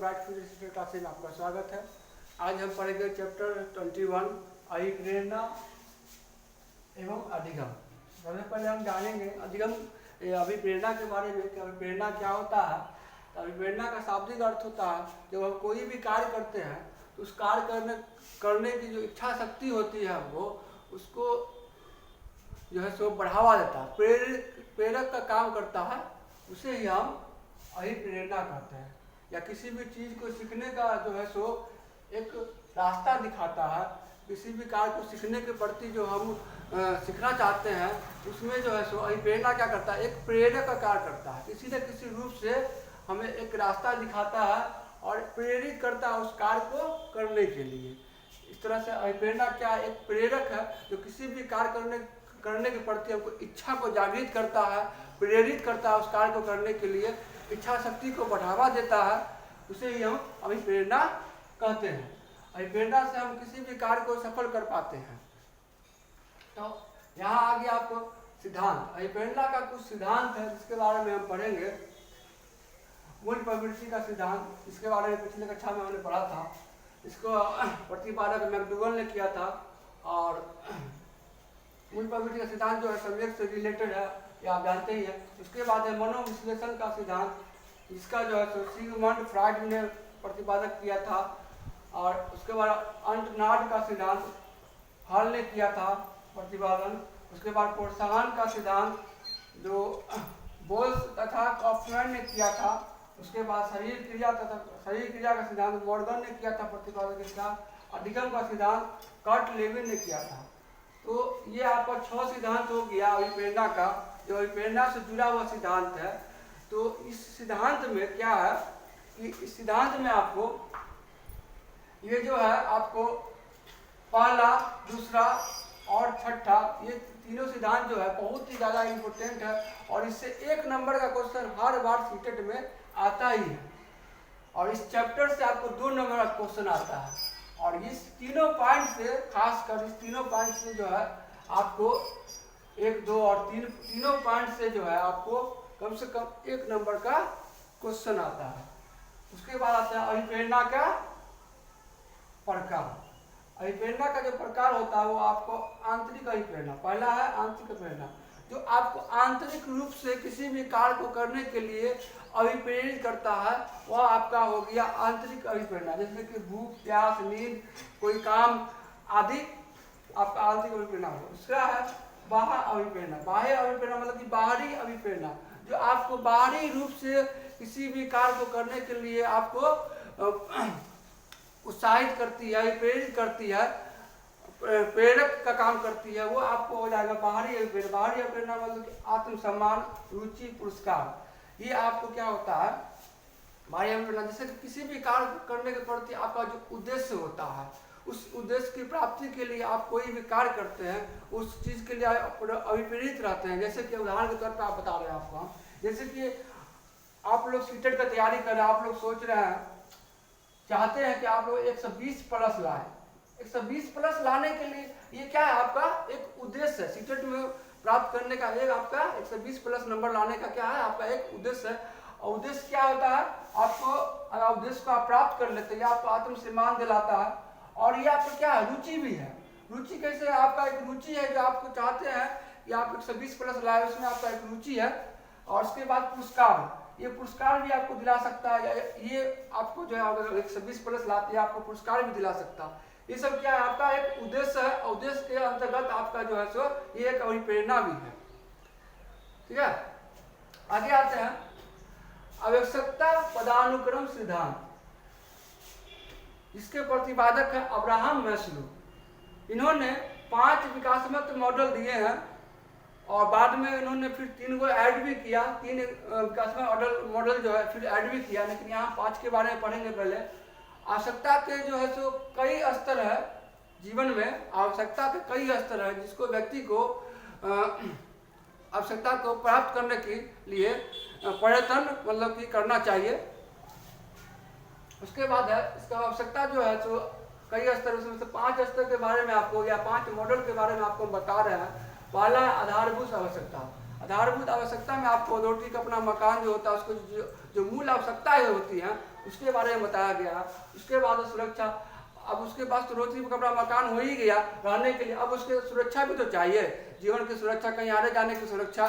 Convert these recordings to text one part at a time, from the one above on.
Bright future classes में आपका स्वागत है। आज हम पढ़ेंगे चैप्टर 21 अभिप्रेरणा एवं अधिगम। सबसे पहले हम जानेंगे अधिगम अभिप्रेरणा के बारे में कि अभिप्रेरणा क्या होता है। तो अभिप्रेरणा का शाब्दिक अर्थ होता है जब हम कोई भी कार्य करते हैं तो उस कार्य करने की जो इच्छा शक्ति होती है वो उसको जो है सो बढ़ावा देता है, प्रेरक का काम करता है, उसे ही हम अभिप्रेरणा कहते हैं। या किसी भी चीज़ को सीखने का जो है सो एक रास्ता दिखाता है। किसी भी कार्य को सीखने के प्रति जो हम सीखना चाहते हैं उसमें जो है सो अभिप्रेरणा क्या करता है, एक प्रेरक का कार्य करता है। किसी न किसी रूप से हमें एक रास्ता दिखाता है और प्रेरित करता है उस कार्य को करने के लिए। इस तरह से अभिप्रेरणा क्या एक प्रेरक है जो किसी भी कार्य करने के प्रति हमको इच्छा को जागृत करता है, प्रेरित करता है उस कार्य को करने के लिए, इच्छा शक्ति को बढ़ावा देता है, उसे ही हम अभिप्रेरणा कहते हैं। अभिप्रेरणा से हम किसी भी कार्य को सफल कर पाते हैं। तो यहाँ आगे आपको सिद्धांत, अभिप्रेरणा का कुछ सिद्धांत है जिसके बारे में हम पढ़ेंगे। मूल प्रवृत्ति का सिद्धांत, इसके बारे में पिछले कक्षा में हमने पढ़ा था। इसको प्रतिपादक मैकडूगल ने किया था। और मूल प्रवृत्ति का सिद्धांत जो है सब्जेक्ट से रिलेटेड है, ये आप जानते ही हैं। उसके बाद है मनोविश्लेषण का सिद्धांत, इसका जो है सिगमंड फ्रॉइड ने प्रतिपादक किया था। और उसके बाद अंटनार्ड का सिद्धांत हॉल ने किया था प्रतिपादन। उसके बाद प्रोत्साहन का सिद्धांत जो बोल्स तथा कॉफमैन ने किया था। उसके बाद शरीर क्रिया का सिद्धांत मॉर्गन ने किया था प्रतिपादक इसका। अधिगम का सिद्धांत कर्ट लेविन ने किया था। तो ये आपका 6 सिद्धांत हो गया अभिप्रेरणा का, जो अभिप्रेरणा से जुड़ा हुआ सिद्धांत है। तो इस सिद्धांत में क्या है कि इस सिद्धांत में आपको ये जो है आपको पहला, दूसरा और छठा, ये तीनों सिद्धांत जो है बहुत ही ज़्यादा इम्पोर्टेंट है। और इससे 1 नंबर का क्वेश्चन हर बार सीटेट में आता ही है। और इस चैप्टर से आपको 2 नंबर का क्वेश्चन आता है। और इस तीनों पॉइंट से, खासकर इस तीनों पॉइंट से जो है आपको 1, 2 और 3 तीनों पॉइंट से जो है आपको कम से कम 1 नंबर का क्वेश्चन आता है। उसके बाद आता है अभिप्रेरणा का प्रकार। अभिप्रेरणा का जो प्रकार होता है वो आपको आंतरिक अभिप्रेरणा, पहला है आंतरिक अभिप्रेरणा, जो आपको आंतरिक रूप से किसी भी कार्य को करने के लिए अभिप्रेरित करता है, वह आपका हो गया आंतरिक अभिप्रेरणा। जैसे कि भूख, प्यास, नींद, कोई काम आदि आपका आंतरिक अभिप्रेरणा हो। दूसरा है बाह्य अभिप्रेरणा। बाह्य अभिप्रेरणा मतलब कि बाहरी अभिप्रेरणा, जो आपको बाहरी रूप से किसी भी कार्य को करने के लिए आपको उत्साहित करती है, प्रेरित करती है, प्रेरक का काम करती है, वो आपको हो जाएगा बाहरी अभिप्रेरणा। बाहरी अभिप्रेरणा मतलब कि आत्मसम्मान, रुचि, पुरस्कार, ये आपको क्या होता है बाहरी अभिप्रेरणा। जैसे कि किसी भी कार्य करने के प्रति आपका जो उद्देश्य होता है, उस उद्देश्य की प्राप्ति के लिए आप कोई भी कार्य करते हैं, उस चीज़ के लिए अभिप्रेरित रहते हैं। जैसे कि उदाहरण के तौर पर आप बता रहे हैं आपको, जैसे कि आप लोग सीटेट का तैयारी कर रहे हैं, आप लोग सोच रहे हैं, चाहते हैं कि आप लोग 120 प्लस लाएं। 120 प्लस लाने के लिए ये क्या है, आपका एक उद्देश्य है। सीटेट में प्राप्त करने का एक आपका 120 प्लस नंबर लाने का क्या है, आपका एक उद्देश्य है। और उद्देश्य क्या होता है, आपको अगर उद्देश्य को आप प्राप्त कर लेते हैं, आपको आत्मसम्मान दिलाता है। और ये आपका क्या है, रुचि भी है। रुचि कैसे है, आपका एक रुचि है जो आपको चाहते हैं कि आप 120 प्लस लाए, उसमें आपका एक रुचि है। और उसके बाद पुरस्कार, ये पुरस्कार भी आपको दिला सकता है। ये आपको जो है अगर 120 प्लस लाते हैं आपको पुरस्कार भी दिला सकता है। ये सब क्या है, आपका एक उद्देश्य है। उद्देश्य के अंतर्गत आपका जो है सो ये एक अभिप्रेरणा भी है। ठीक है, आगे आते हैं आवश्यकता पदानुक्रम सिद्धांत। इसके प्रतिपादक है अब्राहम मैस्लो। इन्होंने 5 विकासात्मक मॉडल दिए हैं और बाद में इन्होंने फिर 3 को ऐड भी किया। 3 विकासात्मक मॉडल जो है फिर ऐड भी किया, लेकिन यहाँ 5 के बारे में पढ़ेंगे पहले। आवश्यकता के जो है सो कई स्तर है जीवन में। आवश्यकता के कई स्तर है जिसको व्यक्ति को आवश्यकता को प्राप्त करने के लिए प्रयत्न मतलब कि करना चाहिए। उसके बाद है इसका आवश्यकता जो है सो कई स्तर, उसमें से 5 स्तर के बारे में आपको या 5 मॉडल के बारे में आपको बता रहे हैं। पहला आधारभूत आवश्यकता। आधारभूत आवश्यकता में आपको रोटी का अपना मकान जो होता है उसको जो मूल आवश्यकताएं होती हैं उसके बारे में बताया गया। उसके बाद सुरक्षा, अब उसके पास तो रोटी का अपना मकान हो ही गया रहने के लिए, अब उसके सुरक्षा भी तो चाहिए, जीवन की सुरक्षा, कहीं आने जाने की सुरक्षा,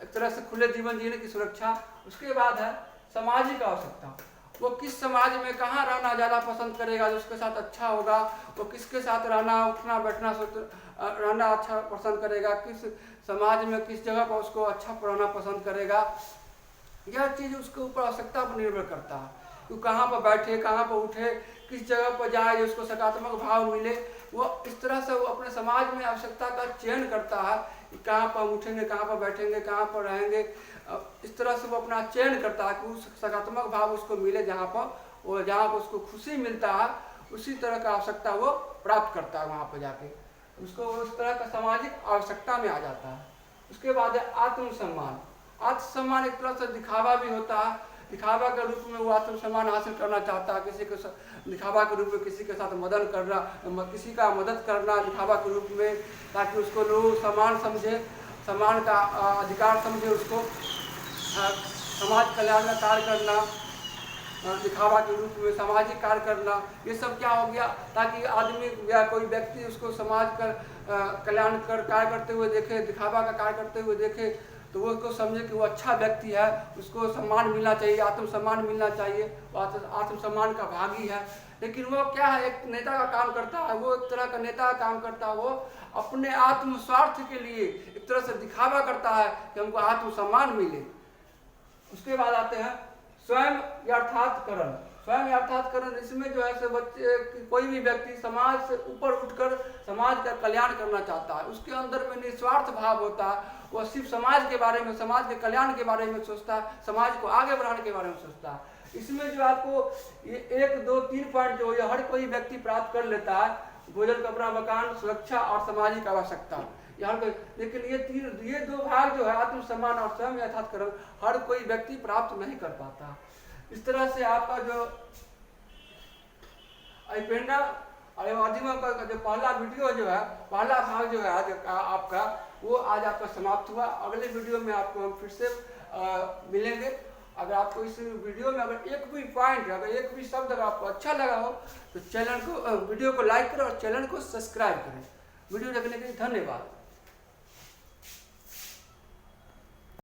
एक तरह से खुले जीवन जीने की सुरक्षा। उसके बाद है सामाजिक आवश्यकता, वो किस समाज में कहाँ रहना ज़्यादा पसंद करेगा, जिसके साथ अच्छा होगा, वो किसके साथ रहना उठना बैठना रहना अच्छा पसंद करेगा, किस समाज में किस जगह पर उसको अच्छा रहना पसंद करेगा, यह चीज़ उसके ऊपर आवश्यकता पर निर्भर करता है कि कहाँ पर बैठे, कहाँ पर उठे, किस जगह पर जाए जो उसको सकारात्मक भाव मिले। वो इस तरह से वो अपने समाज में आवश्यकता का चयन करता है कि कहाँ पर उठेंगे, कहाँ पर बैठेंगे, कहाँ पर रहेंगे। इस तरह से वो अपना चयन करता है कि उस सकारात्मक भाव उसको मिले, जहाँ पर उसको खुशी मिलता है उसी तरह का आवश्यकता वो प्राप्त करता है वहाँ पर जाके, उसको उस तरह का सामाजिक आवश्यकता में आ जाता है। उसके बाद है आत्मसम्मान। आत्मसम्मान एक तरह से दिखावा भी होता है, दिखावा के रूप में वो आत्मसम्मान हासिल करना चाहता है, किसी को दिखावा के रूप में किसी के साथ मदद करना, किसी का मदद करना दिखावा के रूप में, ताकि उसको लोग सम्मान समझे, सम्मान का अधिकार समझे, उसको समाज कल्याण का कार्य करना, दिखावा के रूप में सामाजिक कार्य करना, ये सब क्या हो गया, ताकि आदमी या कोई व्यक्ति उसको समाज का कल्याण कर कार्य करते हुए देखे, दिखावा का कार्य करते हुए देखे, तो वो उसको समझे कि वो अच्छा व्यक्ति है, उसको सम्मान मिलना चाहिए, आत्मसम्मान मिलना चाहिए, वो आत्मसम्मान का भागी है। लेकिन वो क्या है, एक नेता का काम करता है, वो एक तरह का नेता का काम करता है, वो अपने आत्मस्वार्थ के लिए एक तरह से दिखावा करता है कि हमको आत्मसम्मान मिले। उसके बाद आते हैं स्वयं यथार्थकरण। स्वयं यथार्थकरण, इसमें जो है से बच्चे कोई भी व्यक्ति समाज से ऊपर उठकर समाज का कल्याण करना चाहता है, उसके अंदर में निस्वार्थ भाव होता है, वो सिर्फ समाज के बारे में, समाज के कल्याण के बारे में सोचता है, समाज को आगे बढ़ाने के बारे में सोचता है। इसमें जो आपको ये 1, 2, 3 पॉइंट जो ये हर कोई व्यक्ति प्राप्त कर लेता है, भोजन, कपड़ा, मकान, सुरक्षा और सामाजिक आवश्यकता, लेकिन ये 2 भाग जो है आत्मसम्मान और स्वयं यथार्थकरण हर कोई व्यक्ति प्राप्त नहीं कर पाता। इस तरह से आपका जो प्रेरणा और अधिगम का जो पहला वीडियो जो है, पहला भाग जो है आज आपका, वो आज आपका समाप्त हुआ। अगले वीडियो में आपको हम फिर से मिलेंगे। अगर आपको इस वीडियो में अगर एक भी पॉइंट, अगर एक भी शब्द अगर आपको अच्छा लगा हो तो चैनल को, वीडियो को लाइक करें और चैनल को सब्सक्राइब करें। वीडियो देखने के लिए धन्यवाद।